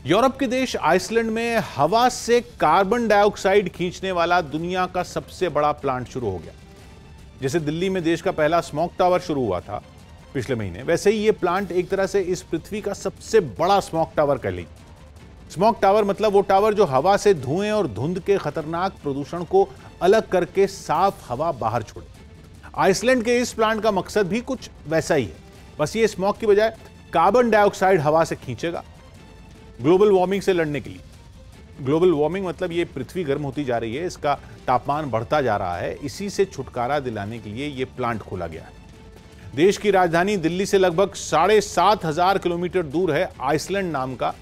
Europe के देश Iceland में हवा से कार्बन डाइऑक्साइड खींचने वाला दुनिया का सबसे बड़ा प्लांट शुरू हो गया। जैसे दिल्ली में देश का पहला स्मोक टावर शुरू हुआ था पिछले महीने, वैसे ही यह प्लांट एक तरह से इस पृथ्वी का सबसे बड़ा स्मोक टावर कह लीजिए। स्मोक टावर मतलब वो टावर जो हवा से धुएं और धुंध के खतरनाक प्रदूषण को अलग करके साफ हवा बाहर छोड़े। आइसलैंड के इस प्लांट का मकसद भी कुछ वैसा ही है, बस ये स्मोक की बजाय कार्बन डाइऑक्साइड हवा से खींचेगा ग्लोबल वार्मिंग से लड़ने के लिए। ग्लोबल वार्मिंग मतलब ये पृथ्वी गर्म होती जा रही है, इसका तापमान बढ़ता जा रहा है, इसी से छुटकारा दिलाने के लिए ये प्लांट खोला गया है। देश की राजधानी दिल्ली से लगभग 7,500 किलोमीटर दूर है आइसलैंड नाम का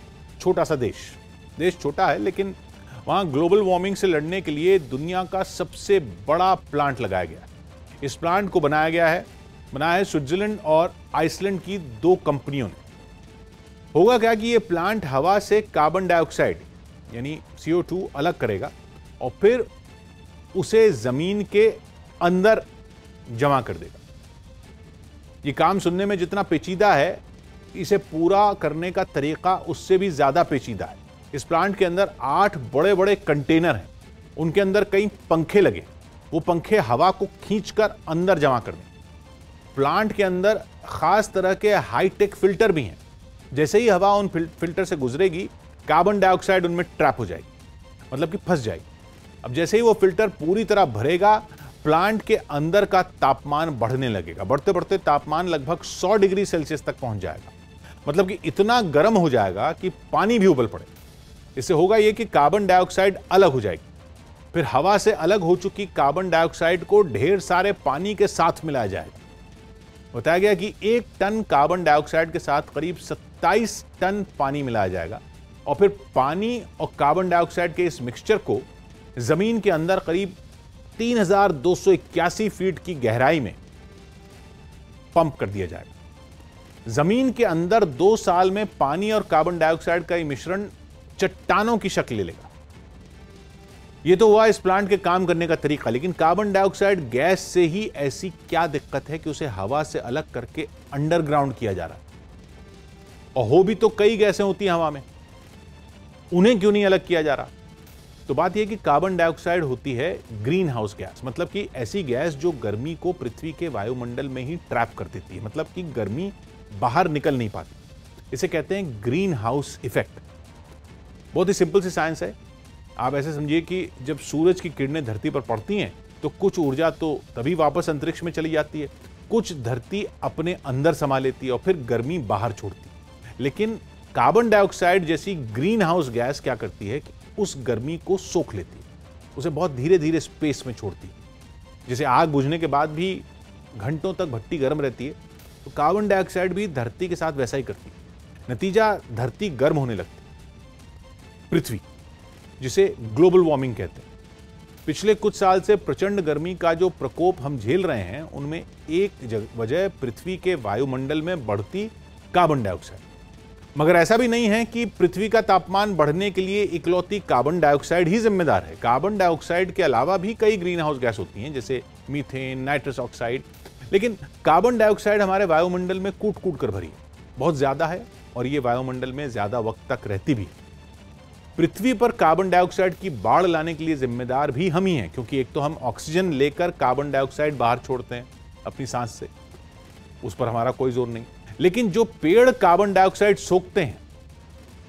छोटा सा देश। देश छोटा है लेकिन वहां ग्लोबल वार्मिंग से लड़ने के लिए दुनिया का सबसे बड़ा प्लांट लगाया गया है। इस प्लांट को बनाया है स्विट्जरलैंड और आइसलैंड की दो कंपनियों ने। होगा क्या कि ये प्लांट हवा से कार्बन डाइऑक्साइड यानी CO2 अलग करेगा और फिर उसे जमीन के अंदर जमा कर देगा। ये काम सुनने में जितना पेचीदा है, इसे पूरा करने का तरीका उससे भी ज्यादा पेचीदा है। इस प्लांट के अंदर 8 बड़े बड़े कंटेनर हैं, उनके अंदर कई पंखे लगे, वो पंखे हवा को खींचकर अंदर जमा कर दें। प्लांट के अंदर खास तरह के हाईटेक फिल्टर भी हैं। जैसे ही हवा उन फिल्टर से गुजरेगी, कार्बन डाइऑक्साइड उनमें ट्रैप हो जाएगी, मतलब कि फंस जाएगी। अब जैसे ही वो फिल्टर पूरी तरह भरेगा, प्लांट के अंदर का तापमान बढ़ने लगेगा। बढ़ते बढ़ते तापमान लगभग 100 डिग्री सेल्सियस तक पहुंच जाएगा, मतलब कि इतना गर्म हो जाएगा कि पानी भी उबल पड़े। इससे होगा ये कि कार्बन डाइऑक्साइड अलग हो जाएगी, फिर हवा से अलग हो चुकी कार्बन डाइऑक्साइड को ढेर सारे पानी के साथ मिलाया जाएगा। बताया गया कि 1 टन कार्बन डाइऑक्साइड के साथ करीब 27 टन पानी मिलाया जाएगा और फिर पानी और कार्बन डाइऑक्साइड के इस मिक्सचर को जमीन के अंदर करीब 3,281 फीट की गहराई में पंप कर दिया जाएगा। जमीन के अंदर 2 साल में पानी और कार्बन डाइऑक्साइड का मिश्रण चट्टानों की शक्ल ले लेगा। यह तो हुआ इस प्लांट के काम करने का तरीका, लेकिन कार्बन डाइऑक्साइड गैस से ही ऐसी क्या दिक्कत है कि उसे हवा से अलग करके अंडरग्राउंड किया जा रहा है? और हो भी तो कई गैसें होती हैं हवा में, उन्हें क्यों नहीं अलग किया जा रहा? तो बात यह कि कार्बन डाइऑक्साइड होती है ग्रीन हाउस गैस, मतलब कि ऐसी गैस जो गर्मी को पृथ्वी के वायुमंडल में ही ट्रैप कर देती है, मतलब कि गर्मी बाहर निकल नहीं पाती। इसे कहते हैं ग्रीन हाउस इफेक्ट। बहुत ही सिंपल सी साइंस है। आप ऐसे समझिए कि जब सूरज की किरणें धरती पर पड़ती हैं तो कुछ ऊर्जा तो तभी वापस अंतरिक्ष में चली जाती है, कुछ धरती अपने अंदर समा लेती है और फिर गर्मी बाहर छोड़ती है। लेकिन कार्बन डाइऑक्साइड जैसी ग्रीन हाउस गैस क्या करती है कि उस गर्मी को सोख लेती है, उसे बहुत धीरे धीरे स्पेस में छोड़ती है। जैसे आग बुझने के बाद भी घंटों तक भट्टी गर्म रहती है, तो कार्बन डाइऑक्साइड भी धरती के साथ वैसा ही करती है। नतीजा, धरती गर्म होने लगती है। पृथ्वी, जिसे ग्लोबल वार्मिंग कहते हैं, पिछले कुछ साल से प्रचंड गर्मी का जो प्रकोप हम झेल रहे हैं, उनमें एक वजह पृथ्वी के वायुमंडल में बढ़ती कार्बन डाइऑक्साइड। मगर ऐसा भी नहीं है कि पृथ्वी का तापमान बढ़ने के लिए इकलौती कार्बन डाइऑक्साइड ही जिम्मेदार है। कार्बन डाइऑक्साइड के अलावा भी कई ग्रीन हाउस गैस होती हैं, जैसे मीथेन, नाइट्रस ऑक्साइड। लेकिन कार्बन डाइऑक्साइड हमारे वायुमंडल में कूट कूट कर भरी है, बहुत ज्यादा है, और ये वायुमंडल में ज्यादा वक्त तक रहती भी है। पृथ्वी पर कार्बन डाइऑक्साइड की बाढ़ लाने के लिए जिम्मेदार भी हम ही हैं, क्योंकि एक तो हम ऑक्सीजन लेकर कार्बन डाइऑक्साइड बाहर छोड़ते हैं अपनी सांस से, उस पर हमारा कोई जोर नहीं। लेकिन जो पेड़ कार्बन डाइऑक्साइड सोखते हैं,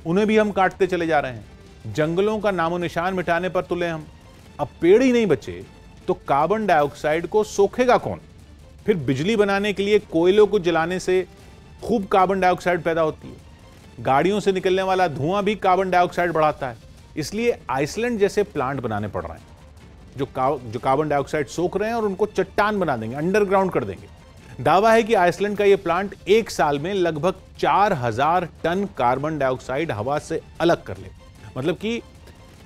उन्हें भी हम काटते चले जा रहे हैं। जंगलों का नामो निशान मिटाने पर तुले हम। अब पेड़ ही नहीं बचे तो कार्बन डाइऑक्साइड को सोखेगा कौन? फिर बिजली बनाने के लिए कोयलों को जलाने से खूब कार्बन डाइऑक्साइड पैदा होती है। गाड़ियों से निकलने वाला धुआं भी कार्बन डाइऑक्साइड बढ़ाता है। इसलिए आइसलैंड जैसे प्लांट बनाने पड़ रहे हैं जो कार्बन डाइऑक्साइड सोख रहे हैं और उनको चट्टान बना देंगे, अंडरग्राउंड कर देंगे। दावा है कि आइसलैंड का यह प्लांट 1 साल में लगभग 4,000 टन कार्बन डाइऑक्साइड हवा से अलग कर ले। मतलब कि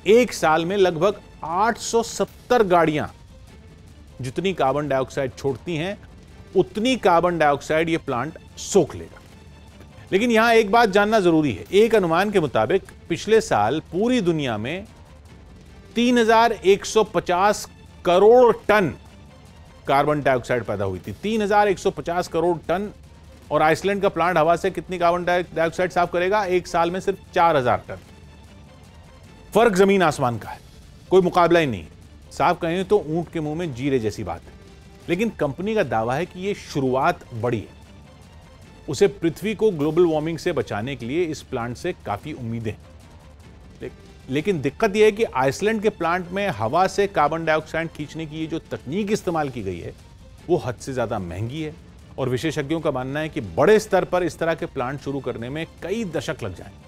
1 साल में लगभग 870 गाड़ियां जितनी कार्बन डाइऑक्साइड छोड़ती हैं, उतनी कार्बन डाइऑक्साइड यह प्लांट सोख लेगा। लेकिन यहां एक बात जानना जरूरी है। एक अनुमान के मुताबिक पिछले साल पूरी दुनिया में 3,150 करोड़ टन कार्बन डाइऑक्साइड पैदा हुई थी। 3,150 करोड़ टन और आइसलैंड का प्लांट हवा से कितनी कार्बन डाइऑक्साइड साफ करेगा? एक साल में सिर्फ 4000 टन। फर्क जमीन आसमान का है, कोई मुकाबला ही नहीं। साफ कहें तो ऊंट के मुंह में जीरे जैसी बात है। लेकिन कंपनी का दावा है कि यह शुरुआत बड़ी है। उसे पृथ्वी को ग्लोबल वार्मिंग से बचाने के लिए इस प्लांट से काफी उम्मीदें हैं। लेकिन दिक्कत यह है कि आइसलैंड के प्लांट में हवा से कार्बन डाइऑक्साइड खींचने की ये जो तकनीक इस्तेमाल की गई है वो हद से ज्यादा महंगी है और विशेषज्ञों का मानना है कि बड़े स्तर पर इस तरह के प्लांट शुरू करने में कई दशक लग जाएंगे।